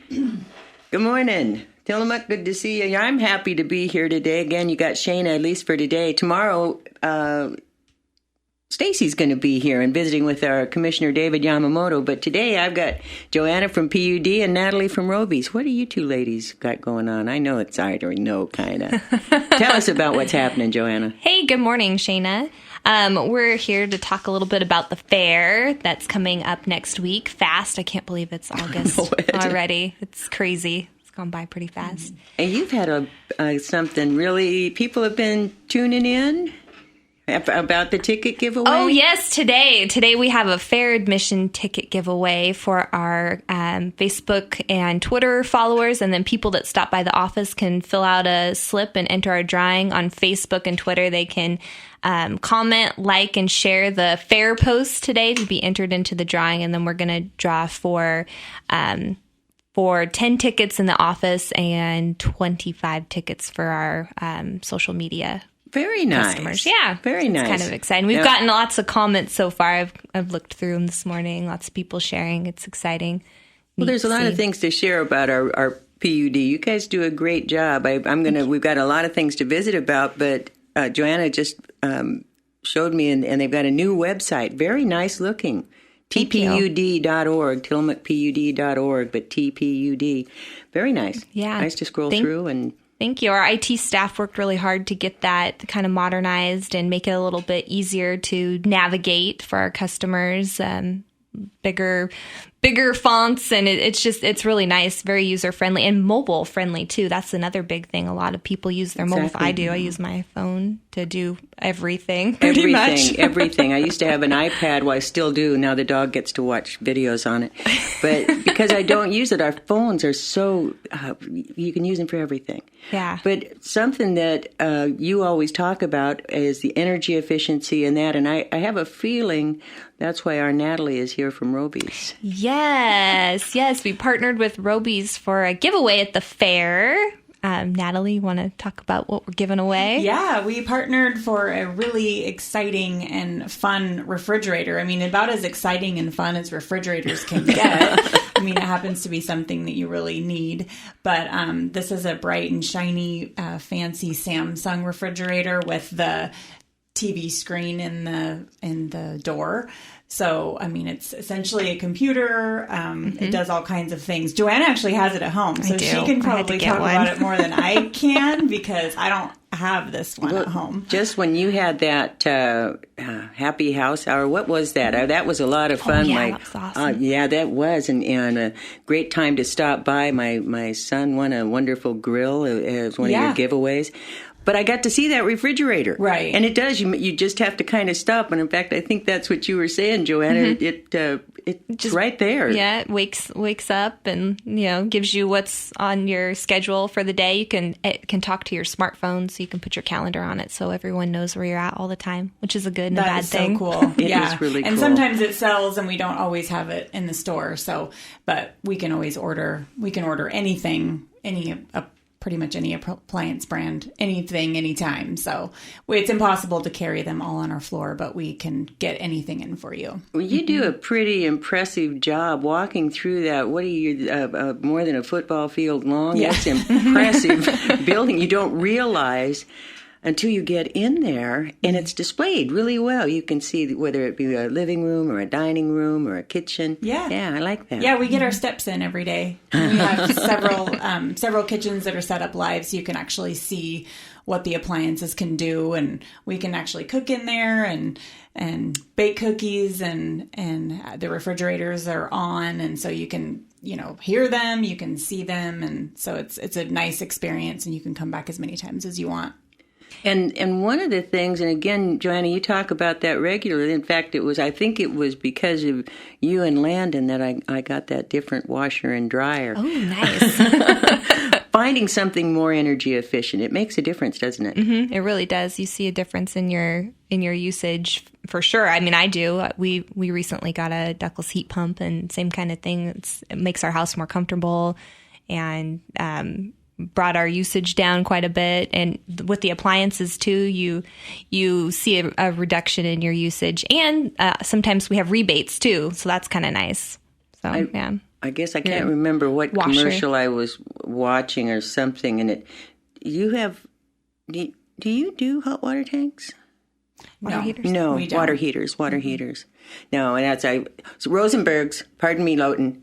Good morning. Tillamook, good to see you. I'm happy to be here today. Again, you got Shaena, at least for today. Tomorrow, Stacy's going to be here and visiting with our Commissioner David Yamamoto. But today I've got Joanna from PUD and Natalie from Roby's. What do you two ladies got going on? I know it's I already know, kind of. Tell us about what's happening, Joanna. Hey, good morning, Shaena. We're here to talk a little bit about the fair that's coming up next week. Fast. I can't believe it's August already. It's crazy. It's gone by pretty fast. And you've had something really, people have been tuning in about the ticket giveaway? Oh, yes, today. Today we have a fair admission ticket giveaway for our Facebook and Twitter followers, and then people that stop by the office can fill out a slip and enter our drawing on Facebook and Twitter. They can comment, like, and share the fair post today to be entered into the drawing, and then we're going to draw for 10 tickets in the office and 25 tickets for our social media Very nice. Customers. Yeah. Very nice. It's kind of exciting. We've gotten lots of comments so far. I've looked through them this morning. Lots of people sharing. It's exciting. Well, there's a lot of things to share about our PUD. You guys do a great job. We've got a lot of things to visit about, but Joanna just showed me, and they've got a new website. Very nice looking. tpud.org, tillamookpud.org, but TPUD. Very nice. Yeah. Nice to scroll through and... Thank you. Our IT staff worked really hard to get that kind of modernized and make it a little bit easier to navigate for our customers. Bigger fonts, and it's really nice, very user friendly and mobile friendly too. That's another big thing. A lot of people use their mobile. I do. I use my phone to do everything. Pretty much. Everything. I used to have an iPad. Well, I still do. Now the dog gets to watch videos on it. But because I don't use it, our phones are so you can use them for everything. Yeah. But something that you always talk about is the energy efficiency and that. And I have a feeling that's why our Natalie is here from Roby's. Yes. We partnered with Roby's for a giveaway at the fair. Natalie, you want to talk about what we're giving away? Yeah, we partnered for a really exciting and fun refrigerator. I mean, about as exciting and fun as refrigerators can get. I mean, it happens to be something that you really need. But this is a bright and shiny, fancy Samsung refrigerator with the TV screen in the door. So, I mean, it's essentially a computer. It does all kinds of things. Joanna actually has it at home, so she can probably talk about it more than I can because I don't have this one at home. Just when you had that happy house hour, what was that? That was a lot of fun. That was awesome. Yeah, that was, and a great time to stop by. My son won a wonderful grill as one of your giveaways. But I got to see that refrigerator. Right. And it does. You just have to kind of stop. And in fact, I think that's what you were saying, Joanna. It's just right there. Yeah, it wakes up and, gives you what's on your schedule for the day. It can talk to your smartphone, so you can put your calendar on it so everyone knows where you're at all the time, which is a good and a bad thing. That is so cool. It is really cool. And sometimes it sells and we don't always have it in the store. So, but we can always order anything, pretty much any appliance brand, anything, anytime. So it's impossible to carry them all on our floor, but we can get anything in for you. Well, you do a pretty impressive job walking through that. What are you, more than a football field long? Yeah. That's impressive building. You don't realize until you get in there, and it's displayed really well. You can see whether it be a living room or a dining room or a kitchen. Yeah. Yeah, I like that. Yeah, we get our steps in every day. We have several kitchens that are set up live, so you can actually see what the appliances can do, and we can actually cook in there and bake cookies, and the refrigerators are on, and so you can hear them, you can see them, and so it's a nice experience, and you can come back as many times as you want. And one of the things, and again, Joanna, you talk about that regularly. In fact, I think it was because of you and Landon that I got that different washer and dryer. Oh, nice. Finding something more energy efficient, it makes a difference, doesn't it? Mm-hmm. It really does. You see a difference in your usage for sure. I mean, I do. We recently got a ductless heat pump, and same kind of thing. It makes our house more comfortable, and brought our usage down quite a bit. And with the appliances too, you see a reduction in your usage, and sometimes we have rebates too, so that's kind of nice. So I guess I can't remember what commercial I was watching or something. And do you do hot water tanks? Water heaters? No, water heaters. No, and so Rosenberg's, pardon me, Lowton.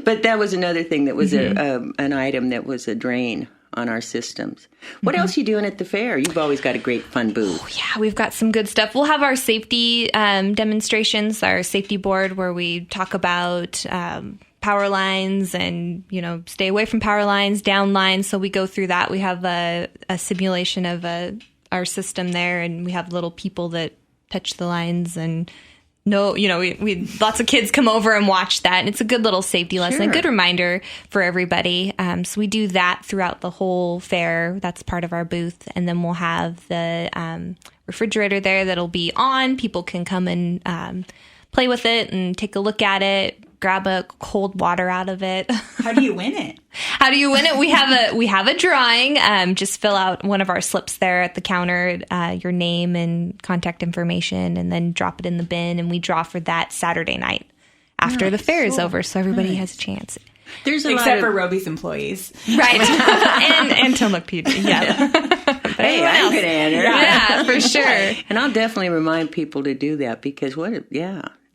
But that was another thing that was an item that was a drain on our systems. What else are you doing at the fair? You've always got a great fun booth. Oh, yeah, we've got some good stuff. We'll have our safety demonstrations, our safety board, where we talk about power lines and, stay away from power lines, down lines. So we go through that. We have a simulation of our system there, and we have little people that touch the lines and we lots of kids come over and watch that, and it's a good little safety lesson, a good reminder for everybody. So we do that throughout the whole fair. That's part of our booth, and then we'll have the refrigerator there that'll be on. People can come and play with it and take a look at it, grab a cold water out of it. How do you win it? We have a drawing. Just fill out one of our slips there at the counter, your name and contact information, and then drop it in the bin. And we draw for that Saturday night after the fair is over, so everybody has a chance. Except for Roby's employees, right? and Tillamook PD. Yeah. Hey, I'm going to enter. Yeah, for sure. And I'll definitely remind people to do that, because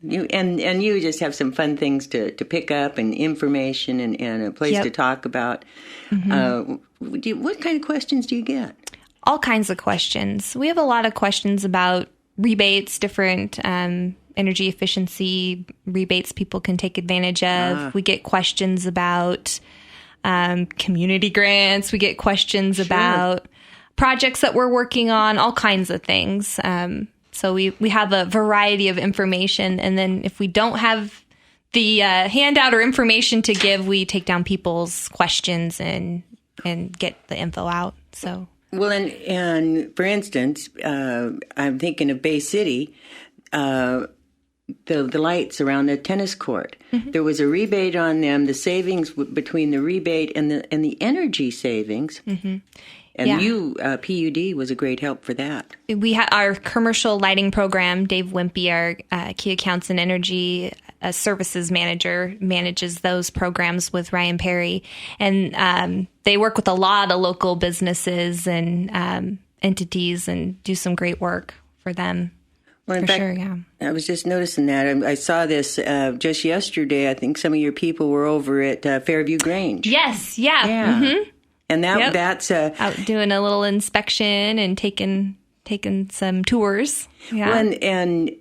you just have some fun things to pick up, and information and a place to talk about. What kind of questions do you get? All kinds of questions. We have a lot of questions about rebates, different energy efficiency rebates people can take advantage of. We get questions about community grants. We get questions about projects that we're working on, all kinds of things. So we have a variety of information, and then if we don't have the handout or information to give, we take down people's questions and get the info out. So well, and for instance, I'm thinking of Bay City, the lights around the tennis court. There was a rebate on them. The savings between the rebate and the energy savings. And PUD was a great help for that. We have our commercial lighting program. Dave Wimpy, our key accounts and energy services manager, manages those programs with Ryan Perry. And they work with a lot of local businesses and entities and do some great work for them. Well, in fact, I was just noticing that. I saw this just yesterday. I think some of your people were over at Fairview Grange. Yes, yeah. And that's out doing a little inspection and taking some tours. Yeah. Well, and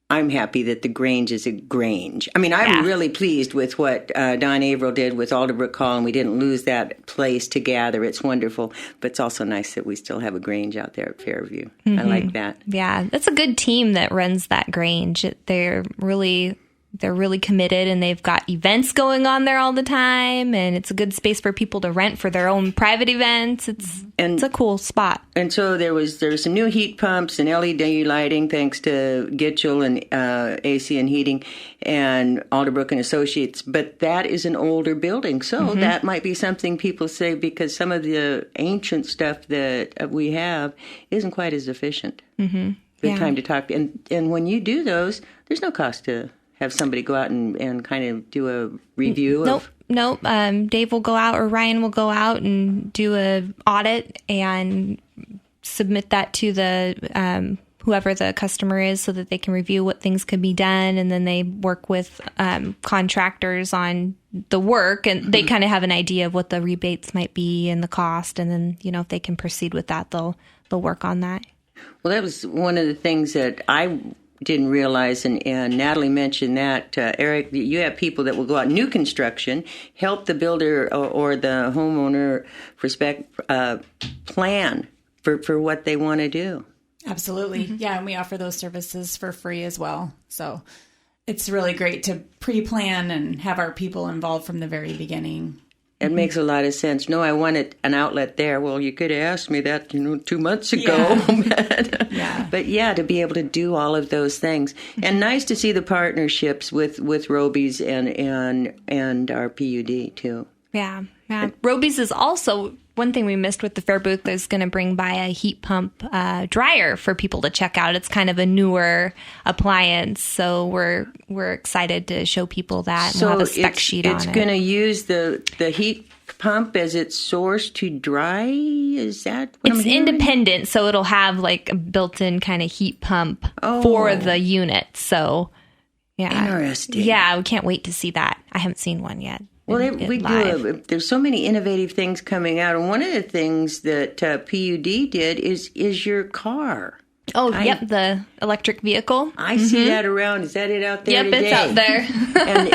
I'm happy that the Grange is a Grange. I mean, I'm really pleased with what Don Averill did with Alderbrook Hall, and we didn't lose that place to gather. It's wonderful. But it's also nice that we still have a Grange out there at Fairview. I like that. Yeah, that's a good team that runs that Grange. They're really committed, and they've got events going on there all the time, and it's a good space for people to rent for their own private events. It's a cool spot. And so there's some new heat pumps and LED lighting thanks to Gitchell and AC and Heating and Alderbrook and Associates, but that is an older building, so that might be something people say, because some of the ancient stuff that we have isn't quite as efficient. Good time to talk. And when you do those, there's no cost to have somebody go out and kind of do a review? Nope. Dave will go out, or Ryan will go out and do a audit and submit that to the whoever the customer is, so that they can review what things could be done, and then they work with contractors on the work, and they kind of have an idea of what the rebates might be and the cost, and then if they can proceed with that, they'll work on that. Well, that was one of the things that I didn't realize, and Natalie mentioned that. Eric, you have people that will go out new construction, help the builder or the homeowner plan for what they want to do. Absolutely. Yeah, and we offer those services for free as well. So it's really great to pre-plan and have our people involved from the very beginning. It makes a lot of sense. No, I wanted an outlet there. Well, you could have asked me that 2 months ago. But to be able to do all of those things. And nice to see the partnerships with Roby's and our PUD too. Yeah. Yeah. Roby's is also one thing we missed with the fair booth is going to bring by a heat pump dryer for people to check out. It's kind of a newer appliance, so we're excited to show people that. So we'll have a spec sheet on it. It's going to use the heat pump as its source to dry? Is that what it's independent, so it'll have like a built-in kind of heat pump for the unit. So, yeah. Interesting. Yeah, we can't wait to see that. I haven't seen one yet. Well, there's so many innovative things coming out, and one of the things that PUD did is your car. Oh, yep, the electric vehicle. I see that around. Is that it out there today? Yep, it's out there.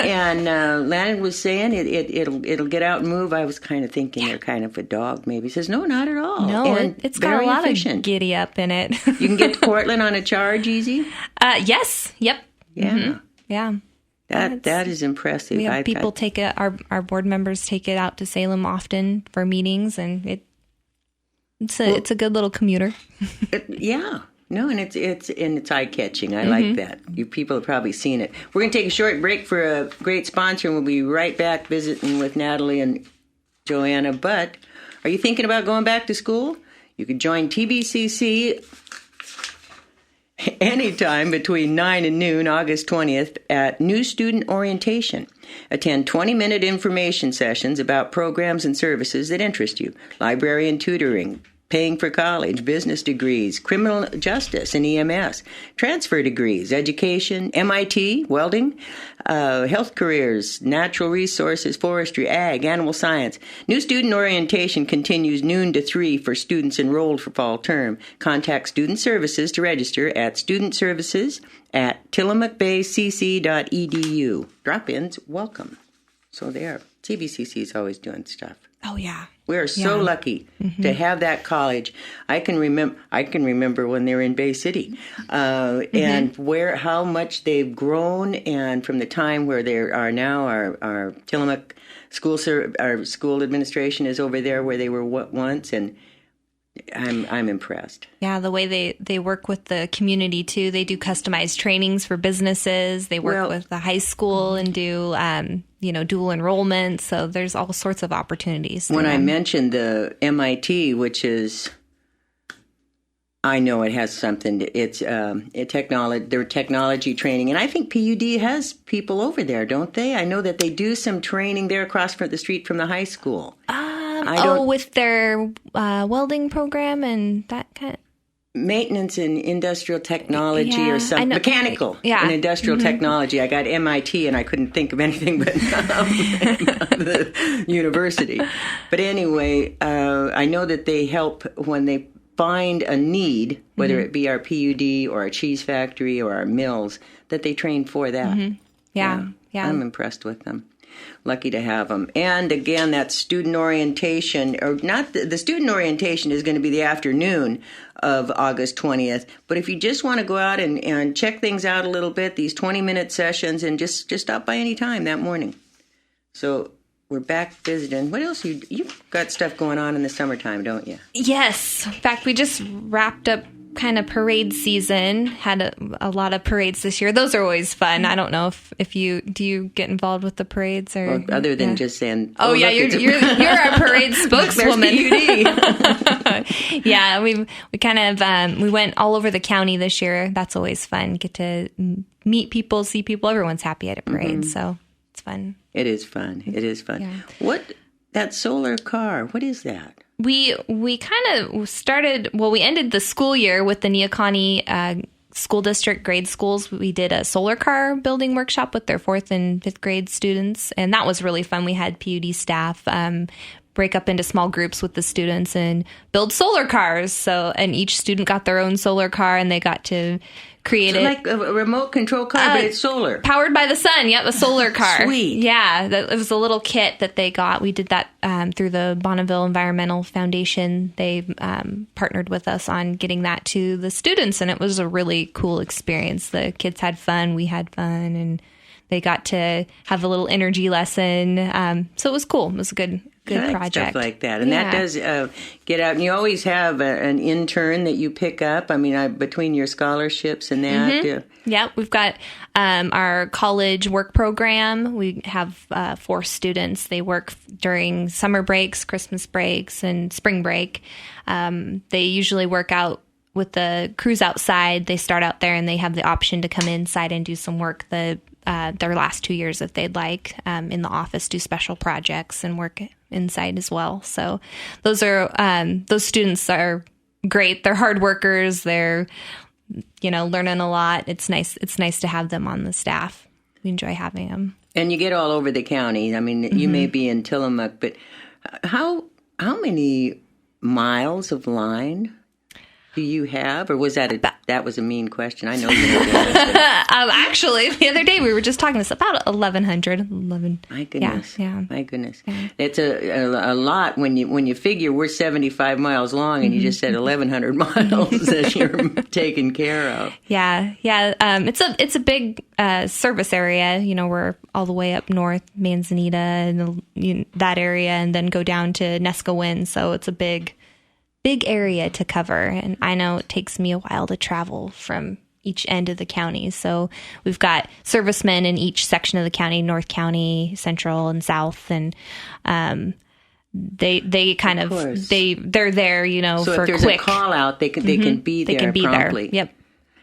and Landon was saying it'll get out and move. I was kind of thinking they're kind of a dog. Maybe he says no, not at all. No, and it's got a lot efficient. Of giddy up in it. You can get to Portland on a charge easy. Yes. Yep. Yeah. Mm-hmm. Yeah. That is impressive. We have people take it. Our board members take it out to Salem often for meetings, and it's a good little commuter. Yeah. No, and it's eye catching. I like that. You people have probably seen it. We're going to take a short break for a great sponsor, and we'll be right back visiting with Natalie and Joanna. But are you thinking about going back to school? You could join TBCC anytime between 9 and noon, August 20th, at New Student Orientation. Attend 20-minute information sessions about programs and services that interest you. Librarian tutoring, paying for college, business degrees, criminal justice and EMS, transfer degrees, education, MIT, welding, health careers, natural resources, forestry, ag, animal science. New student orientation continues noon to 3 for students enrolled for fall term. Contact Student Services to register at studentservices@tillamookbaycc.edu. Drop-ins welcome. So there. TBCC is always doing stuff. Oh, yeah. We are so lucky to have that college. I can remember when they were in Bay City, and how much they've grown, and from the time where they are now, our Tillamook our school administration is over there where they were once, and I'm impressed. Yeah, the way they work with the community too. They do customized trainings for businesses. They work with the high school and do dual enrollment. So there's all sorts of opportunities. When I mentioned the MIT, which is, I know it has something. It's their technology training, and I think PUD has people over there, don't they? I know that they do some training there across the street from the high school. With their welding program and that kind of maintenance and industrial technology or something. Mechanical and industrial technology. I got MIT and I couldn't think of anything but the university. But anyway, I know that they help when they find a need, whether it be our PUD or our cheese factory or our mills, that they train for that. Yeah. I'm impressed with them. Lucky to have them. And again, that student orientation, or not, the student orientation is going to be the afternoon of August 20th. But if you just want to go out and check things out a little bit, these 20-minute sessions, and just stop by any time that morning. So we're back visiting. What else? You've got stuff going on in the summertime, don't you? Yes. In fact, we just wrapped up kind of parade season. Had a lot of parades this year. Those are always fun. I don't know if you get involved with the parades or other than just saying. You're our parade spokeswoman. Yeah, we kind of we went all over the county this year. That's always fun. Get to meet people, see people. Everyone's happy at a parade, so it's fun. It is fun. Yeah. What that solar car? What is that? We kind of started, we ended the school year with the Neocani School District grade schools. We did a solar car building workshop with their 4th and 5th grade students, and that was really fun. We had PUD staff break up into small groups with the students and build solar cars. And each student got their own solar car, and they got to create it. Like a remote control car, but it's solar. Powered by the sun. Yep, a solar car. Sweet. Yeah, it was a little kit that they got. We did that through the Bonneville Environmental Foundation. They partnered with us on getting that to the students, and it was a really cool experience. The kids had fun, we had fun, and they got to have a little energy lesson. So it was cool. It was a good good project. Stuff like that. And that does get out. And you always have an intern that you pick up. I mean, between your scholarships and that. Yeah, we've got our college work program. We have 4 students. They work during summer breaks, Christmas breaks, and spring break. They usually work out with the crews outside. They start out there and they have the option to come inside and do some work their last 2 years if they'd like, in the office, do special projects and work inside as well. So those students are great. They're hard workers. They're, learning a lot. It's nice to have them on the staff. We enjoy having them. And you get all over the county. I mean, you may be in Tillamook, but how many miles of line do you have? Or was that was a mean question? I know you know the answer. Actually, the other day we were just talking. It's about 1,100. My goodness. Yeah. My goodness. Yeah. It's a lot when you figure we're 75 miles long and you just said 1,100 miles that you're taking care of. Yeah. It's a big service area. We're all the way up north, Manzanita, and that area, and then go down to Nescowen. So it's a big area to cover, and I know it takes me a while to travel from each end of the county. So we've got servicemen in each section of the county: North County, Central, and South, and they kind of they're there, so for if there's quick a call out, they can be there. They can be promptly. there. Yep.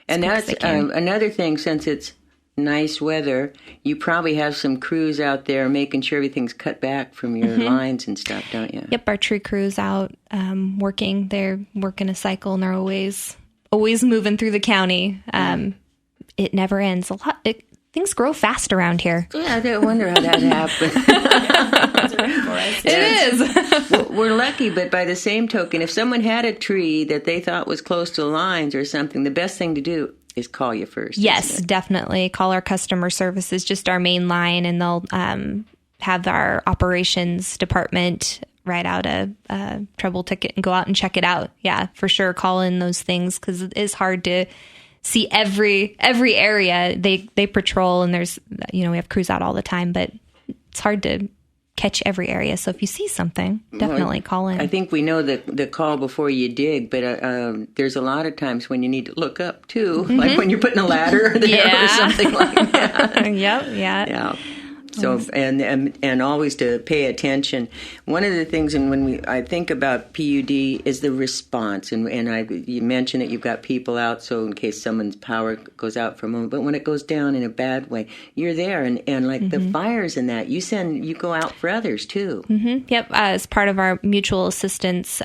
And that's another thing. Since it's nice weather, you probably have some crews out there making sure everything's cut back from your lines and stuff, don't you? Yep, our tree crew's out working. They're working a cycle, and they're always moving through the county. It never ends. Things grow fast around here. Yeah, I wonder how that happened. It is. We're lucky, but by the same token, if someone had a tree that they thought was close to the lines or something, the best thing to do is call you first. Yes, definitely. Call our customer services, just our main line, and they'll have our operations department write out a trouble ticket and go out and check it out. Yeah, for sure. Call in those things, because it is hard to see every area they patrol, and there's we have crews out all the time, but it's hard to catch every area. So if you see something, definitely call in. I think we know the call before you dig, but there's a lot of times when you need to look up too, like when you're putting a ladder there or something like that. Yep. Yeah. So and always to pay attention. One of the things, and when I think about PUD, is the response. And you mentioned that you've got people out, so in case someone's power goes out for a moment. But when it goes down in a bad way, you're there, and like the fires and that, you go out for others too. Yep, as part of our mutual assistance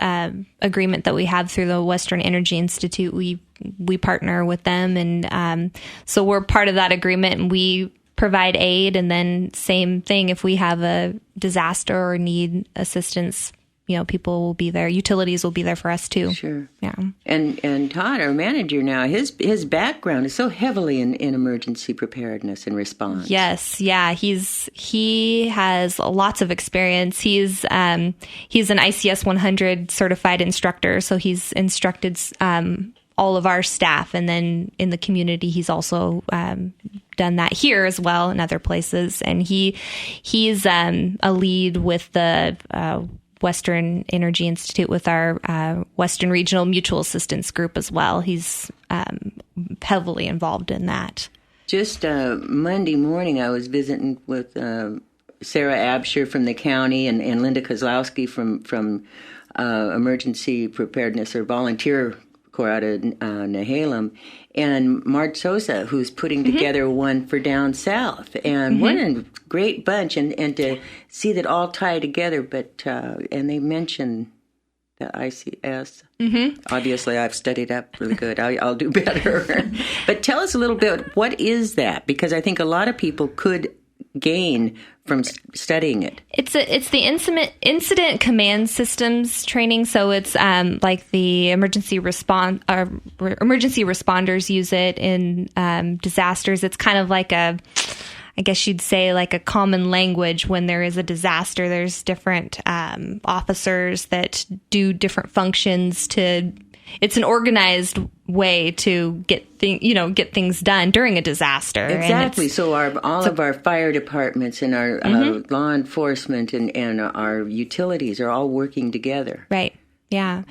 agreement that we have through the Western Energy Institute, we partner with them, and so we're part of that agreement, and we provide aid. And then same thing, if we have a disaster or need assistance, people will be there. Utilities will be there for us too. Sure. Yeah. And Todd, our manager now, his background is so heavily in emergency preparedness and response. Yes. Yeah. He has lots of experience. He's an ICS 100 certified instructor. So he's instructed all of our staff, and then in the community, he's also done that here as well in other places. And he's a lead with the Western Energy Institute with our Western Regional Mutual Assistance Group as well. He's heavily involved in that. Just Monday morning, I was visiting with Sarah Absher from the county and Linda Kozlowski from Emergency Preparedness or Volunteer Corps out of Nehalem, and Marge Sosa, who's putting together one for down south. And what a great bunch, and to see that all tie together. But and they mention the ICS. Obviously, I've studied up really good. I'll do better. But tell us a little bit, what is that? Because I think a lot of people could gain from studying it. It's the incident command systems training. So it's like the emergency responders use it in disasters. It's kind of like I guess you'd say like a common language. When there is a disaster, there's different officers that do different functions to it's an organized way to get things done during a disaster. Exactly. So all of our fire departments and our law enforcement and our utilities are all working together. Right. Yeah.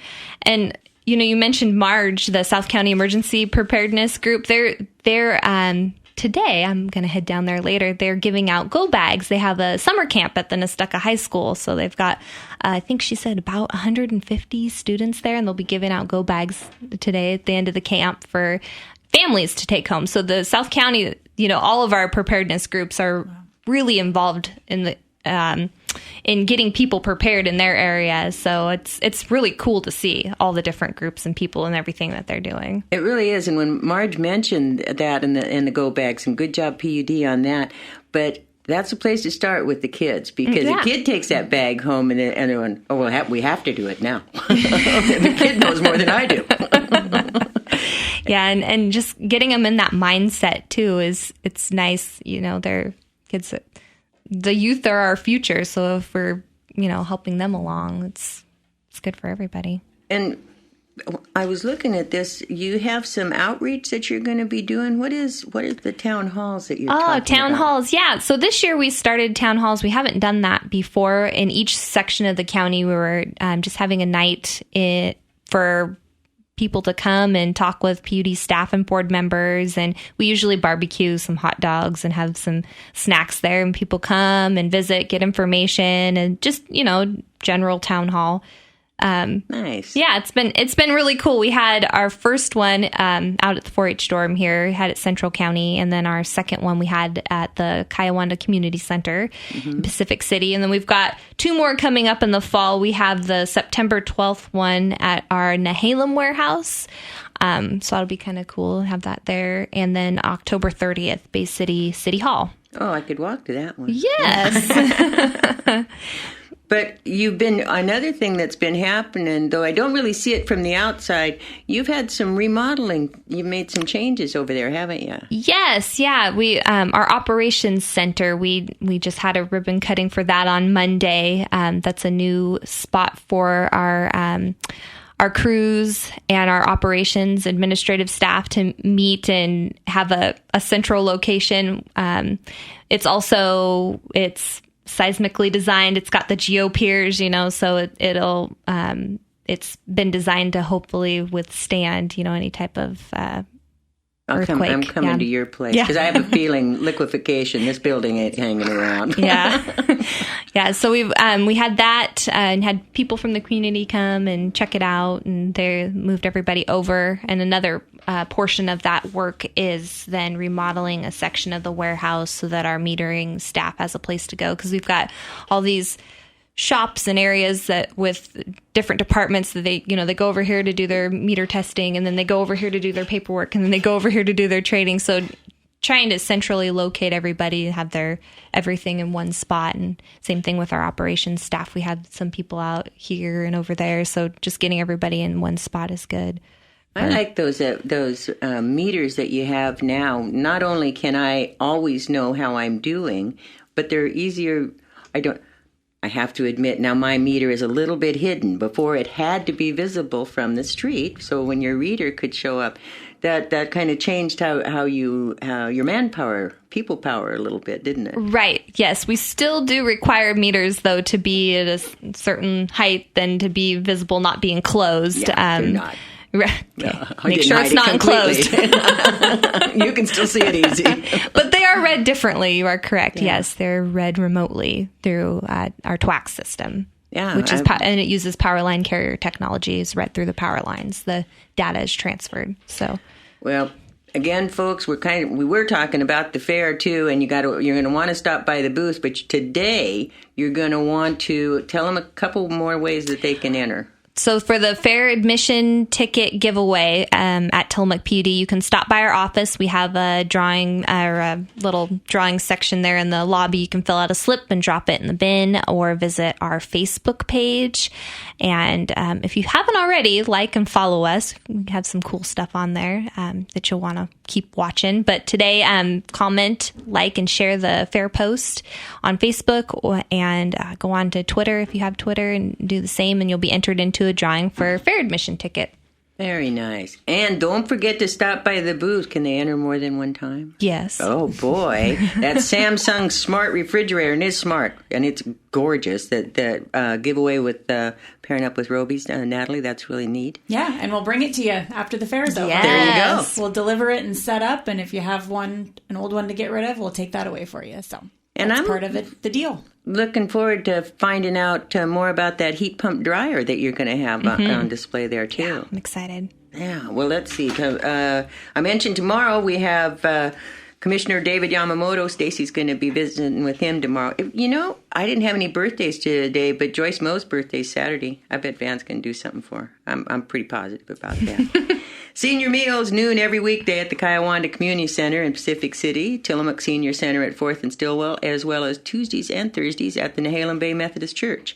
And you mentioned Marge, the South County Emergency Preparedness Group. They're today, I'm going to head down there later. They're giving out go bags. They have a summer camp at the Nestucca High School. So they've got, I think she said about 150 students there, and they'll be giving out go bags today at the end of the camp for families to take home. So the South County, all of our preparedness groups are really involved in getting people prepared in their area. So it's really cool to see all the different groups and people and everything that they're doing. It really is. And when Marge mentioned that in the go bags, and good job PUD on that, but that's a place to start with the kids, because a kid takes that bag home and everyone, we have to do it now. The kid knows more than I do. Yeah, and just getting them in that mindset too it's nice. They're kids. The youth are our future, so if we're helping them along, it's good for everybody. And I was looking at this. You have some outreach that you're going to be doing. What is the town halls that you're talking about? Town halls, yeah. So this year we started town halls. We haven't done that before. In each section of the county, we were just having a night for people to come and talk with PUD staff and board members, and we usually barbecue some hot dogs and have some snacks there, and people come and visit, get information, and just general town hall. Nice. Yeah, it's been really cool. We had our first one out at the 4-H dorm here, we had at Central County, and then our second one we had at the Kiawanda Community Center in Pacific City, and then we've got 2 more coming up in the fall. We have the September 12th one at our Nehalem warehouse, so that'll be kind of cool to have that there, and then October 30th, Bay City Hall. Oh, I could walk to that one. Yes. But another thing that's been happening, though I don't really see it from the outside, you've had some remodeling. You've made some changes over there, haven't you? Yes, yeah. We our operations center, we just had a ribbon cutting for that on Monday. That's a new spot for our crews and our operations administrative staff to meet and have a central location. It's seismically designed. It's got the geopiers, so it'll it's been designed to hopefully withstand, any type of earthquake. I'm coming to your place because I have a feeling liquefaction. This building ain't hanging around. Yeah. So we had that and had people from the community come and check it out, and they moved everybody over. And another portion of that work is then remodeling a section of the warehouse so that our metering staff has a place to go, because we've got all these shops and areas that with different departments that they go over here to do their meter testing, and then they go over here to do their paperwork, and then they go over here to do their trading. So trying to centrally locate everybody, have their everything in one spot. And same thing with our operations staff. We had some people out here and over there. So just getting everybody in one spot is good. I like those meters that you have now. Not only can I always know how I'm doing, but they're easier. I have to admit, now my meter is a little bit hidden. Before, it had to be visible from the street, so when your reader could show up, that kind of changed how your manpower, people power a little bit, didn't it? Right. Yes, we still do require meters though to be at a certain height and to be visible, not be enclosed. Yeah, they're not. Right. Okay. Make sure it's not enclosed. You can still see it easy. But they are read differently. You are correct. Yeah. Yes, they're read remotely through our TWAX system. Yeah, which is and it uses power line carrier technology. Is read through the power lines. The data is transferred. So, well, again, folks, we were talking about the fair too, and you're going to want to stop by the booth. But today, you're going to want to tell them a couple more ways that they can enter. So for the fair admission ticket giveaway at Tillamook PUD, you can stop by our office. We have a little drawing section there in the lobby. You can fill out a slip and drop it in the bin, or visit our Facebook page. And if you haven't already, like and follow us. We have some cool stuff on there that you'll want to keep watching. But today, comment, like, and share the fair post on Facebook, and go on to Twitter if you have Twitter, and do the same, and you'll be entered into a drawing for a fair admission ticket. Very nice. And don't forget to stop by the booth. Can they enter more than one time? Yes. Oh, boy. That Samsung smart refrigerator, and it's smart, and it's gorgeous. That giveaway with pairing up with Roby's Natalie, that's really neat. Yeah, and we'll bring it to you after the fair's over. Yes. There you go. We'll deliver it and set up, and if you have an old one to get rid of, we'll take that away for you. So that's part of it, the deal. Looking forward to finding out more about that heat pump dryer that you're going to have on display there, too. Yeah, I'm excited. Yeah, well, let's see. I mentioned tomorrow we have Commissioner David Yamamoto. Stacy's going to be visiting with him tomorrow. I didn't have any birthdays today, but Joyce Moe's birthday's Saturday. I bet Van's going to do something for her. I'm pretty positive about that. Senior meals, noon every weekday at the Kiawanda Community Center in Pacific City, Tillamook Senior Center at 4th and Stillwell, as well as Tuesdays and Thursdays at the Nehalem Bay Methodist Church.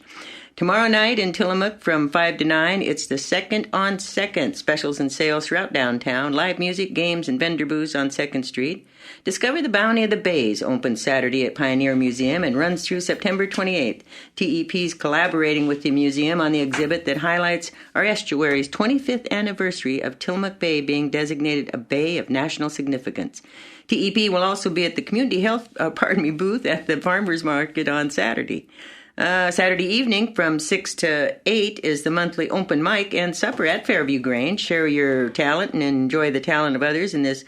Tomorrow night in Tillamook from 5 to 9, it's the Second on Second specials and sales throughout downtown, live music, games, and vendor booths on 2nd Street. Discover the Bounty of the Bays opens Saturday at Pioneer Museum and runs through September 28th. TEP's collaborating with the museum on the exhibit that highlights our estuary's 25th anniversary of Tillamook Bay being designated a bay of national significance. TEP will also be at the community health booth at the farmers market on Saturday. Saturday evening from 6 to 8 is the monthly open mic and supper at Fairview Grange. Share your talent and enjoy the talent of others in this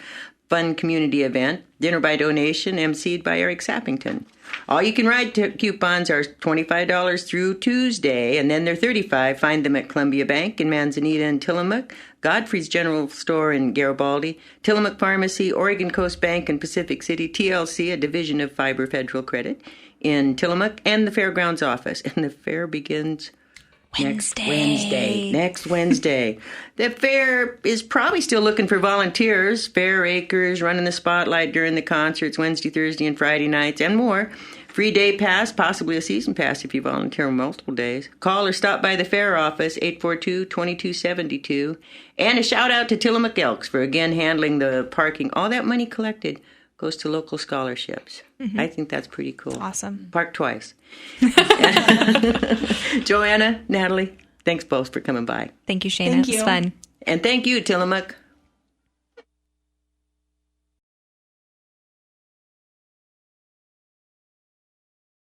fun community event. Dinner by donation, emceed by Eric Sappington. All you can ride coupons are $25 through Tuesday, and then they're $35. Find them at Columbia Bank in Manzanita and Tillamook, Godfrey's General Store in Garibaldi, Tillamook Pharmacy, Oregon Coast Bank in Pacific City, TLC, a division of Fiber Federal Credit in Tillamook, and the Fairgrounds office. And the fair begins next Wednesday. The fair is probably still looking for volunteers. Fair Acres, running the spotlight during the concerts, Wednesday, Thursday, and Friday nights, and more. Free day pass, possibly a season pass if you volunteer multiple days. Call or stop by the fair office, 842-2272. And a shout out to Tillamook Elks for again handling the parking. All that money collected goes to local scholarships. Mm-hmm. I think that's pretty cool. Awesome. Park twice. Joanna, Natalie, thanks both for coming by. Thank you, Shaena. Thank It was you. fun. And thank you, Tillamook.